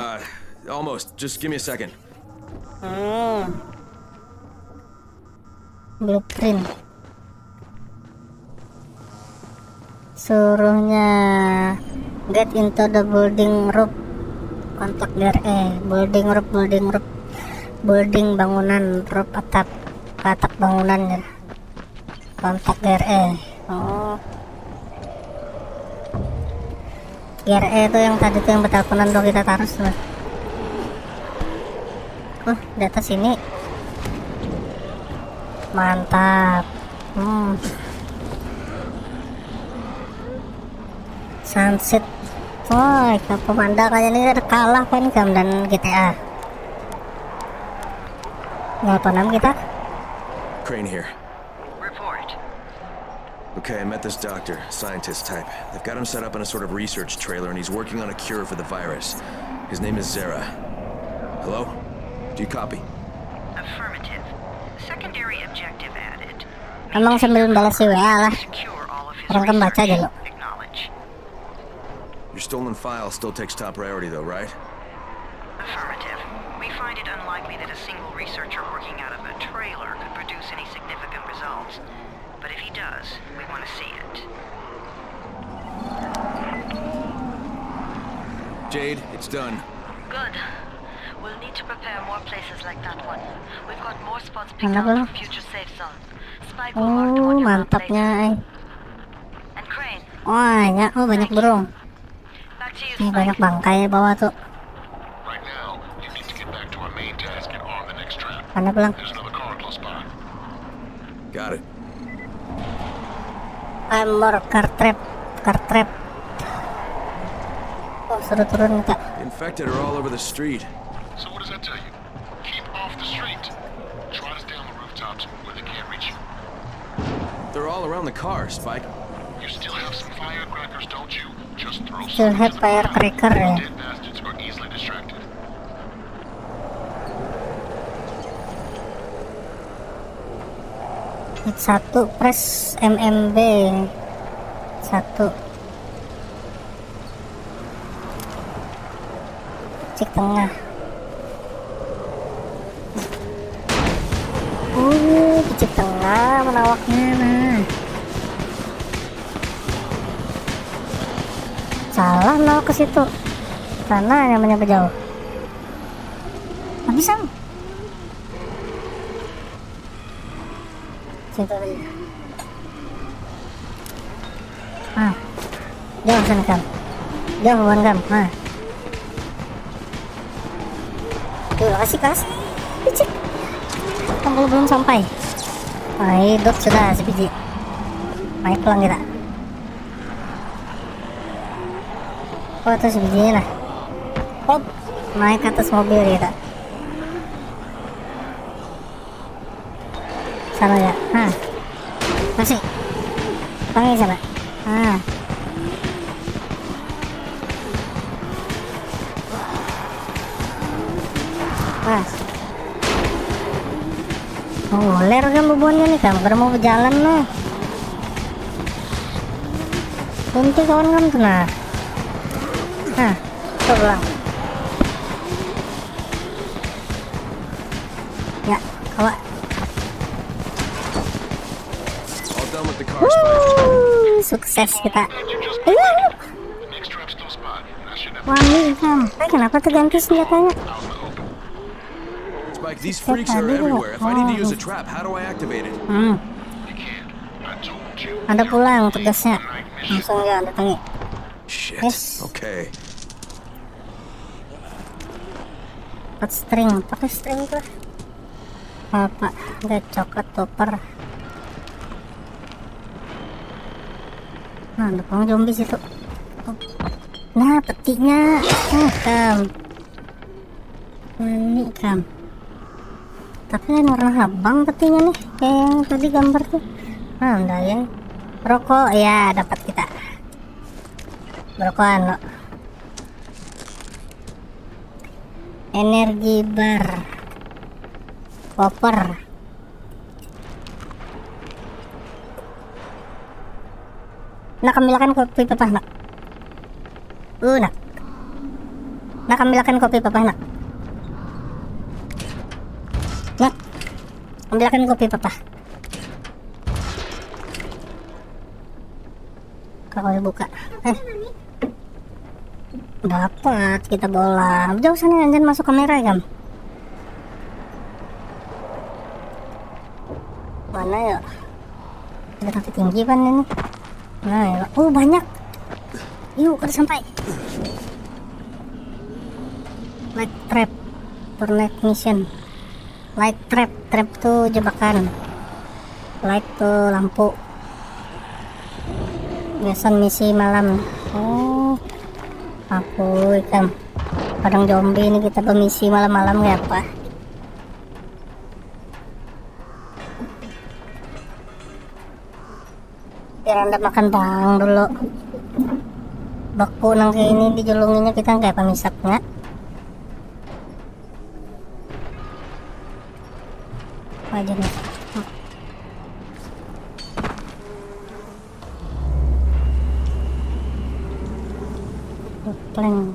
Almost. Just give me a second. Blueprint. Suruhnya get into the building roof. Kontak GRE. Building roof. Building bangunan roof atap bangunan ya. Kontak GRE. GRE itu yang tadi tuh yang berteleponan tuh kita taruh lah. Di atas sini. Mantap. Sunset. Pemandangannya ini ada kalah apa nih Gam dan GTA. Nelponan kita. Crane here. Report. Okay, I met this doctor, scientist type. They've got him set up in a sort of research trailer, and he's working on a cure for the virus. His name is Zera. Hello? Do you copy? Affirmative. Secondary objective added. Emang sambil balas si WA lah. Orang kan baca aja lo. Your stolen file still takes top priority though, right? Affirmative. We find it unlikely that a single researcher working out of a trailer could produce any significant results. But if he does, we want to see it. Jade, it's done. Good. We'll need to prepare more places like that one. We've got more spots picked out for future safe zones. Spike will mark the one you're not mantapnya. And Crane. Banyak burung. Ini banyak bangkai di bawah tuh. Mana pulang? Got it. More car trap. Oh, suruh turun Kak. The infected are all over the street. So what does that tell you? Keep off the street. Try to stay on the rooftops where they can't reach you. They're all around the car, Spike. You still have some firecrackers, don't you? Just throw Still have firecracker ya. Dead bastards are easily distracted. Hit 1 press MMB 1. Cek tengah. Cek tengah menawaknya nah. Salah mau ke situ. Karena yang menyampe jauh. Nggak bisa. Situ aja. Jauh sana Kam. Jauh bukan Kam. Tuh kasih. Cek. Kamu belum sampai. Hidup sudah sebiji. Naik pulang kita. Oh itu sebijinya lah. Hop, naik ke atas mobil kita. Sana ya. Masih. Panggil sana. Ngoler kan bubuannya nih Kam. Karena mau berjalan lah. Kunti kawan kan tuh nah. Pulang. Ya, kawan. Sukses kita. Wangi Kam. Kenapa terganti senjatanya? Spike, these freaks are everywhere. If I need to use a trap, how do I activate it? Ada pulang tugasnya. Langsung ya datangi. Shit. Yes. Okay. Pakai string tuh. Apa? Enggak coklat topper. Nah, ada pang zombie situ. Nah, petinya. Kam. Ini Kam. Tapi kan warna abang petinya nih. Kayak yang tadi gambar tuh. Enggak ya. Rokok ya dapat kita. Rokokan lo. Energi bar. Popper. Nak ambilkan kopi papa nak. Nak. Nak ambilkan kopi papa nak. Nak. Ambilkan kopi papa. Kalau dibuka. Dapat kita bola. Jauh sana jangan masuk kamera ya, Gam. Mana ya? Ada kaki tinggi kan ini. Nah, ya. Oh banyak. Yuk kita sampai. Light trap, turnet mission. Light trap, trap tuh jebakan. Light tuh lampu. Biasa misi malam. Oh, aku ikan. Padang zombie ini kita bermisi malam-malam ya apa? Biar anda makan bang dulu. Baku nang kayak ini dijulunginya kita kayak pemisapnya. Aja nih. Plank.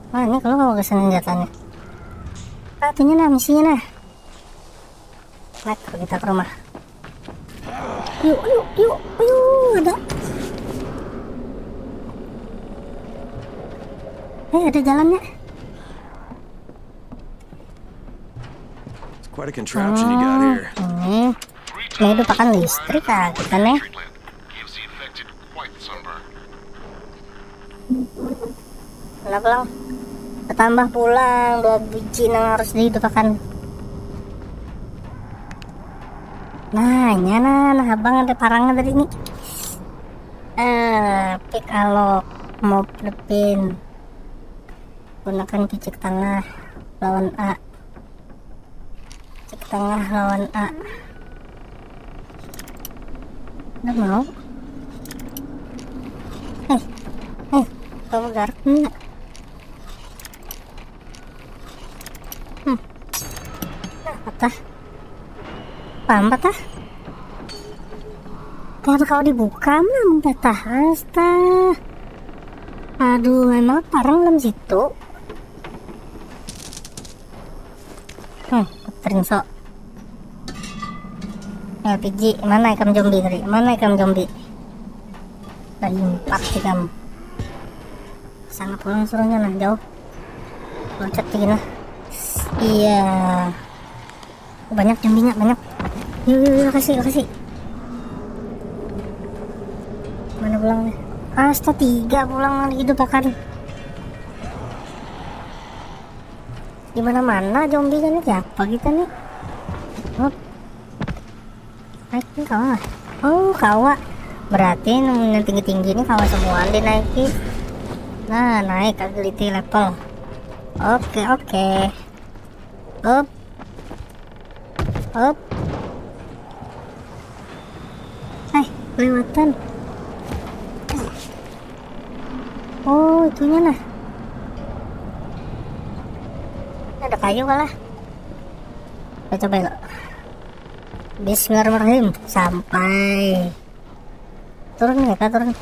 Wah ini kalau mau kesana senjatanya. Atunya nah misinya nah. Naik kita ke rumah. Yuk ada. Ada jalannya. It's quite a contraption you got here. Ini itu pakai listrik kita nih. Pulang. Ketambah pulang 2 biji yang harus dihidupkan. Nah abang ada parangnya tadi ini. Pick alok, mob depan. Gunakan picik tengah lawan A. Picik tengah lawan A. Udah mau? Kamu garuk enggak? Patah. Patah. Kalau dibuka mah patah. Astaga. Aduh, memang parang dalam situ. Terinso. LPG, mana ikan zombie tadi? Mana ikan zombie? Dari 4 sih kamu. Sana pulang suruhnya nah jauh. Loncat gini lah. Iya. Banyak zombinya, banyak. Yuk kasih. Mana pulangnya? Asta 3 pulang lagi itu pakan. Di mana zombie kan ini siapa kita nih? Naik nih kawa. Oh kawa. Berarti yang tinggi-tinggi ini kawa semua dinaikin. Nah naik ability level. Oke. Up. Kelewatan. Oh itunya nah. Ada kayu kalah. Kita coba yuk. Bismillahirrahmanirrahim. Sampai. Turun ya kak, turun.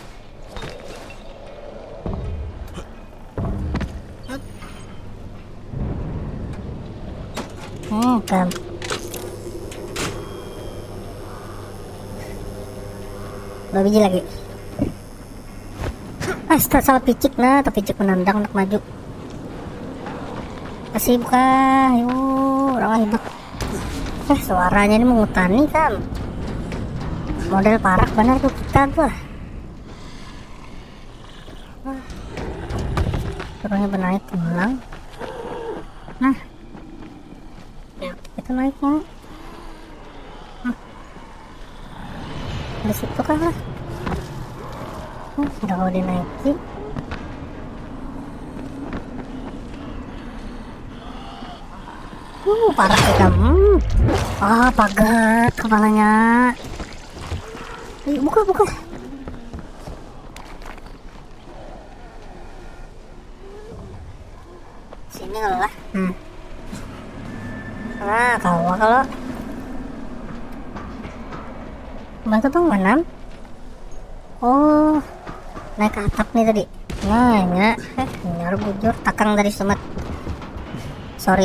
Kan. Dua biji lagi. Astaga salah picik nah, tapi picik menendang nak maju. Kasih buka, yuk orang hebat. Suaranya ini mengutani kan. Model parah benar tuh kita tuh. Suruhnya benaik pulang. Nah, ya, kita naiknya. Di situ kah lah? Udah kalau dinaikin. Parah sih kamu. Pagat kepalanya. Ayo buka. Sini lah. Nah, kalau bantu dong manam. Oh, naik ke atap nih tadi. Nah, ya, nyar bujur takang dari sumat. Sorry.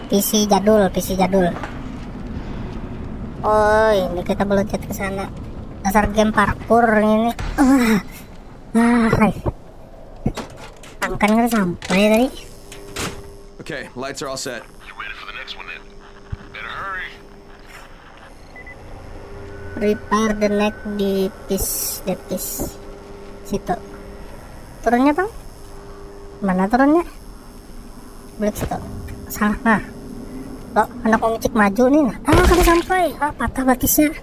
PC jadul. Oh, ini kita belocet ke sana. Dasar game parkour ini. Angkan nggak sampai tadi. Okay, lights are all set. Repair the neck di piece. Situ. Turunnya bang? Mana turunnya? Balik situ. Salah. Nah. Loh, anak omicik maju nih. Nah. Kada sampai. Patah batisnya.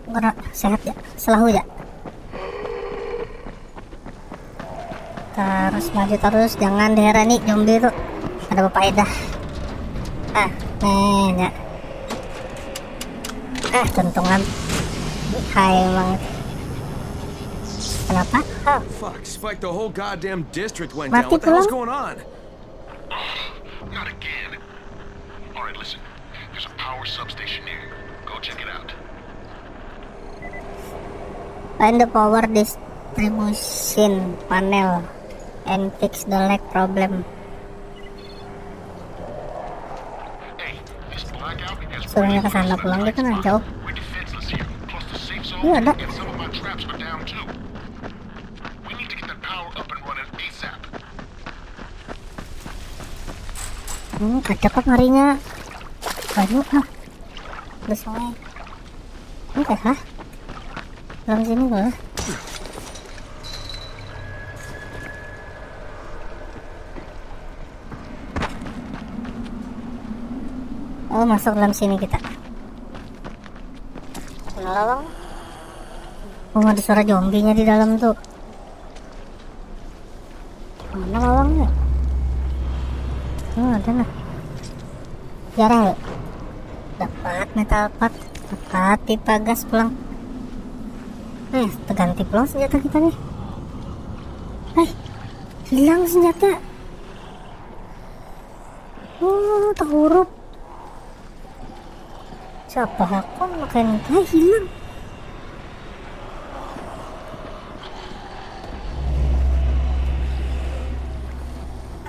Enggak sehat ya. Selahu ya. Terus maju terus, jangan diherani zombie tuh. Ada berfaedah. Nih ya. Tuntungan. Hai emang. Kenapa? Fuck, Spike, the whole goddamn district went Mati down. What the hell's pulang. going on? Not again. All right, listen. There's a power substation near you. Go check it out. Find the power distribution panel and fix the lag problem. Suruhnya ke sana pulang gitu kan jauh. Iya ada. Ada kok harinya. Banyak lah. Udah sungai. Oke lah. Dalam sini gua. Oh, masuk dalam sini kita. Lawang. Oh, ada suara zombinya di dalam tuh. Mana lawangnya? Oh, ada nah. Jarang loh. Dapat metal part. Dapat pipa gas pulang. Terganti pulang senjata kita nih. Hilang senjata. Oh, tak huruf. Siapa aku makan hilang.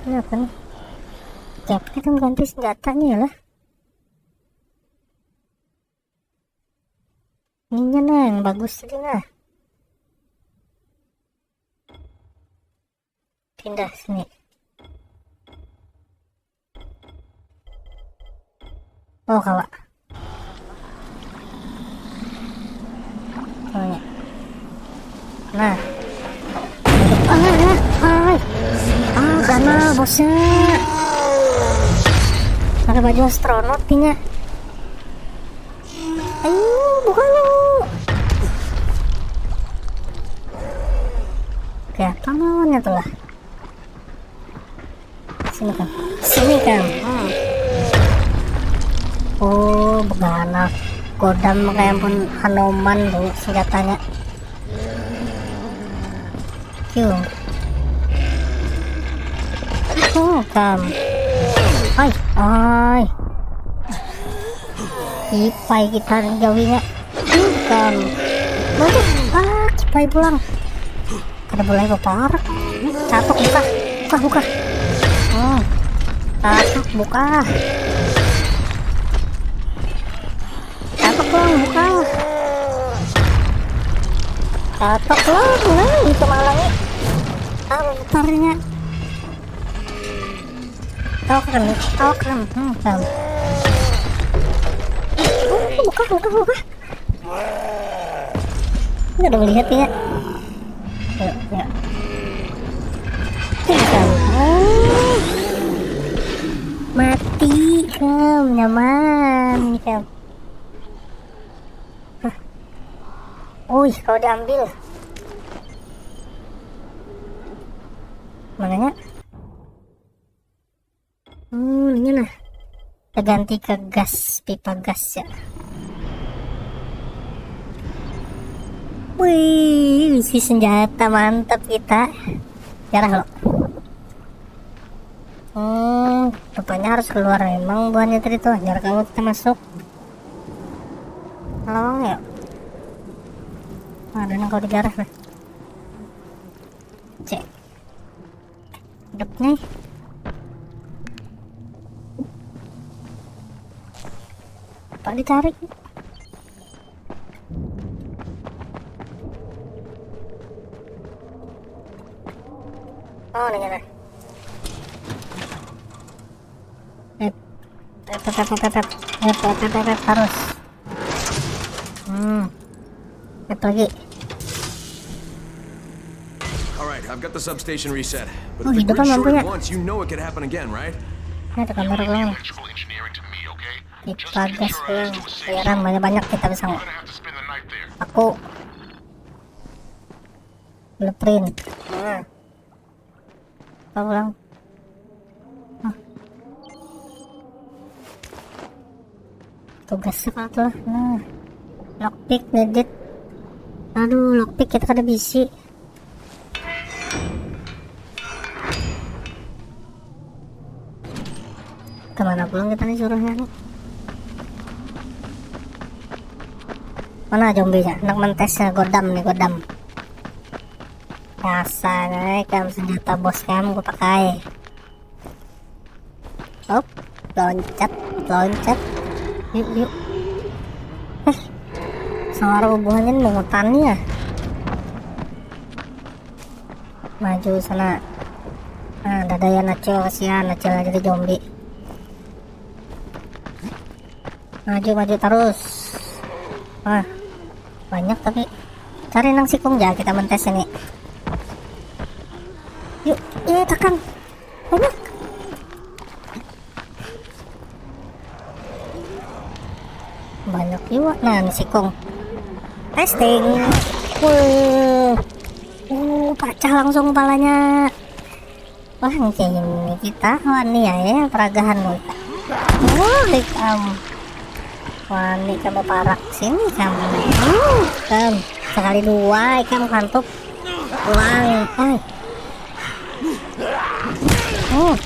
Kenapa nih? Siapa kita ganti senjatanya lah. Ininya nah yang bagus tadi nah. Pindah sini. Oh kawan. Nah, karena bosnya pakai baju astronot nya. Ayo, buka lu. Oke, apa lawannya tuh lah? Sini kan. Oh, begana. Godam kayak pun Hanuman tuh senjatanya. Oh, kam. Hai. Cipai kita jauhinya. Kam. Cipai pulang. Ada boleh bapak. Catok buka. Catok buka. Catok pulang buka. Catok pulang. Itu malangnya. Bentarnya. Token. Buka. Nggak ada melihat ya. Yuk. Mati kam, nyaman kam. Kalau diambil. Mananya? Ini nah. Kita ganti ke gas, pipa gas ya. Wih, isi senjata mantap kita. Jarang loh. Rupanya harus keluar memang buahnya tadi tuh. Biar kamu kita masuk. Lawang ya. Ada yang kau di garah lah. Cek. Hidup nih. Apa ditarik? Oh, ini kan. Harus. Lagi. Alright, I've got the substation reset. But Oh, if the hidup grid's kan short lampunya. once, you know it could happen again, right? Ini ada kamera doang. Dipagas doang. Sekarang banyak kita bisa nggak? Aku blueprint. Apa ulang? Tugas apa tuh? Nah, lockpick needed. Aduh, lockpick kita kada bisi. Kemana pulang kita nih suruhnya nih? Mana zombinya? Nak mentesnya godam nih, godam. Biasa nih, kamu senjata bos kamu gue pakai. Hop, loncat. Yuk. Suara hubungannya mengutan ya. Maju sana. Nah, dadaya Nacho, kasihan Nacho jadi zombie. Maju terus. Wah, banyak tapi cari nang sikung ya kita mentes ini. Yuk, tekan. Banyak. Banyak juga. Nah, sikung. Testing. Pecah langsung kepalanya. Wah, ini kita wani ya peragahan kita. Kamu. Wani kamu parak sini kamu. Kamu sekali dua kamu kantuk. Ulang.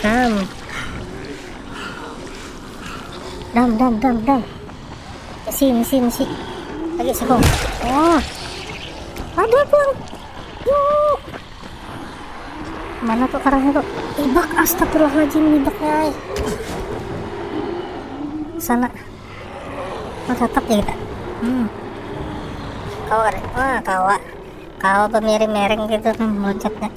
Kamu. Dam. Misi. Lagi sikung. Ada bang. Mana tuh karangnya tuh? Ibak, astagfirullahaladzim, ibaknya. Sana. Tetap ya kita. Kawa kan? Kawa pemiring-miring gitu kan loncatnya.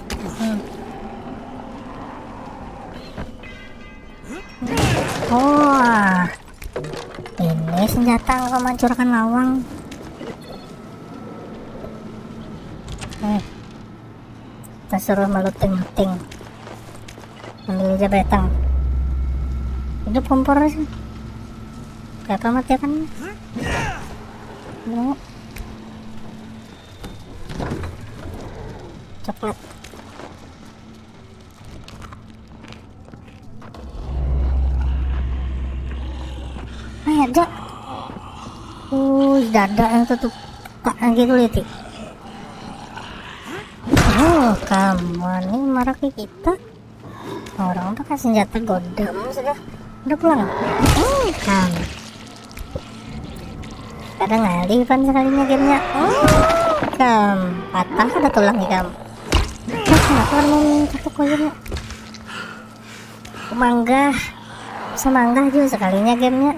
Ini senjata yang menghancurkan lawang. Kita suruh meluting. Ambil aja betang. Hidup kompor sih. Kayak mati kan? No. Coklat. Ada. Dada yang tutup tak gitu lihat. Kamu ini marah ke kita. Orang pakai senjata godam sudah. Udah pulang. Kamu. Kadang ngali kan sekalinya gamenya. Kamu patah ada tulang nih kamu. Kenapa mau tutup koyanya? Semangga juga sekalinya gamenya.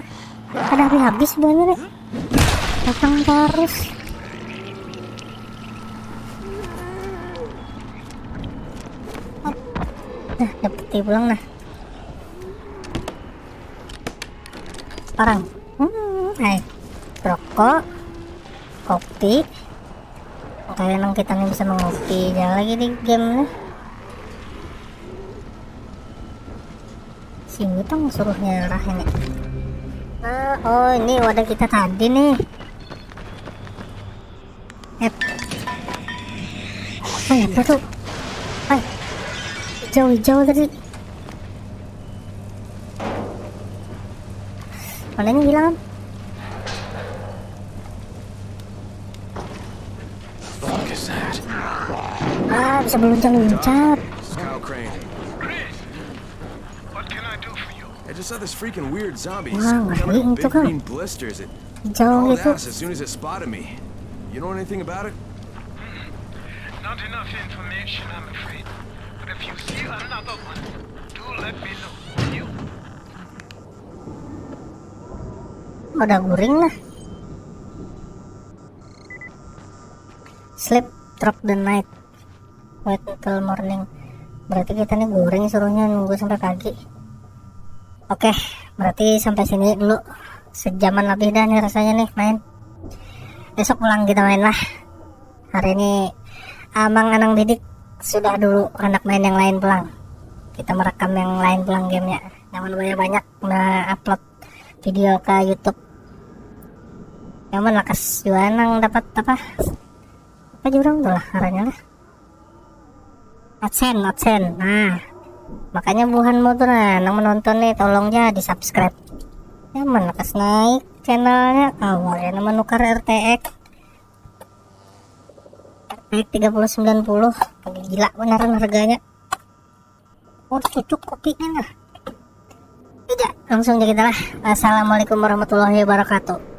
Ada habis banget. Datang terus. Nah, dapet pulang nah. Parang. Rokok, kopi. Kayaknya kita nih bisa mengopi. Jangan lagi di game nih. Sini tuh suruh nyerah ini. Ini wadah kita tadi nih. Apa tuh? Hijau tadi. Mana ini hilang? Bisa meluncang-luncat. Kyle Crane. I just saw this freaking weird zombie. Ngeri itu kan. Green blisters. It Hijau hauled gitu. ass as soon as it spotted me. You know anything about it? Not enough information, I'm afraid. But if you see another one, do let me know, will you? Udah guring lah. Sleep through the night, wait until morning. Berarti kita nih guring, suruhnya nunggu sampai pagi. Oke, berarti sampai sini dulu. Sejaman lebih dah nih rasanya nih main. Besok pulang kita main lah. Hari ini Amang Anang Didik sudah dulu anak main yang lain pulang. Kita merekam yang lain pulang gamenya. Jangan banyak-banyak upload video ke YouTube. Yang mana kas juanang dapat apa jurang tuh lah caranya lah. AdSense. Nah, makanya buhan mau tuh nang menonton nih tolong ya di subscribe. Yang mana kas naik channelnya awalnya nama nukar RTX 3090 lagi gila beneran harganya. Oh cucuk kopinya lah. Tidak, langsung aja kita lah. Assalamualaikum warahmatullahi wabarakatuh.